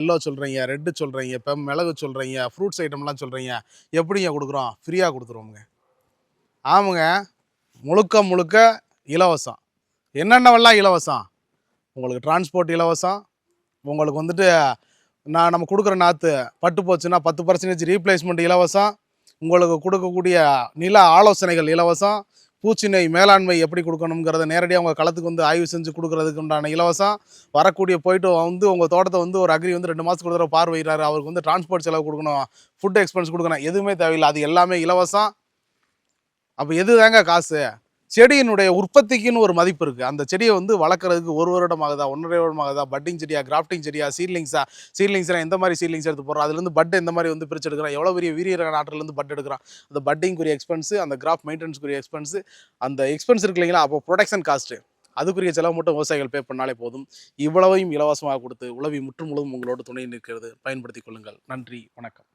Yellow சொல்கிறீங்க, red சொல்கிறீங்க, இப்போ மிளகு சொல்கிறீங்க, ஃப்ரூட்ஸ் ஐட்டம்லாம் சொல்கிறீங்க. எப்படிங்க கொடுக்குறோம்? ஃப்ரீயாக கொடுத்துருவோமுங்க. ஆமாங்க. முழுக்க முழுக்க இலவசம். என்னென்னவெல்லாம் இலவசம்? உங்களுக்கு டிரான்ஸ்போர்ட் இலவசம். உங்களுக்கு வந்துட்டு நம்ம கொடுக்குற நாற்று பட்டு போச்சுன்னா 10% ரீப்ளேஸ்மெண்ட் இலவசம். உங்களுக்கு கொடுக்கக்கூடிய நில ஆலோசனைகள் இலவசம். பூச்சிநோய் மேலாண்மை எப்படி கொடுக்கணுங்கிறத நேரடியாக உங்கள் களத்துக்கு வந்து ஆய்வு செஞ்சு கொடுக்குறதுக்கு உண்டான இலவசம். வரக்கூடிய போயிட்டு வந்து உங்கள் தோட்டத்தை வந்து ஒரு அக்ரி வந்து 2 மாதத்துக்கு ஒரு தடவை பார்வையிடுறாரு, அவருக்கு வந்து டிரான்ஸ்போர்ட் செலவு கொடுக்கணும், ஃபுட் எக்ஸ்பென்ஸ் கொடுக்கணும், எதுவுமே தேவையில்லை. அது எல்லாமே இலவசம். அப்போ எது தாங்க காசு? செடியினுடைய உற்பத்திக்குன்னு ஒரு மதிப்பு இருக்குது. அந்த செடியை வந்து வளர்க்குறதுக்கு 1 வருடம் ஆகுதா, 1½ வருடம் ஆகுதா, பட்டிங் செடியா, கிராஃப்டிங் செடியா, சீட்லிங்ஸ்லாம் எந்த மாதிரி சீட்லிங்ஸ் எடுத்து போடுறோம், அதுலேருந்து பட் எந்த மாதிரி வந்து பிரிச்சு எடுக்கிறோம், எவ்வளோ பெரிய வீரிய நாட்டிலேருந்து பட் எடுக்கிறோம், அந்த பட்டிங்குரிய எக்ஸ்பென்ஸு, அந்த கிராஃப்ட் மெயின்டெனன்ஸ்க்குரிய எக்ஸ்பென்ஸு, அந்த எக்ஸ்பென்ஸ் இருக்கு இல்லைங்களா, அப்போ ப்ரொடக்ஷன் காஸ்ட்டு, அதுக்குரிய செலவு மட்டும் விவசாயிகள் பே பண்ணாலே போதும். இவ்வளவையும் இலவசமாக கொடுத்து உழவி முற்றும் முழுதும் உங்களோட துணை நிற்கிறது. பயன்படுத்திக் கொள்ளுங்கள். நன்றி, வணக்கம்.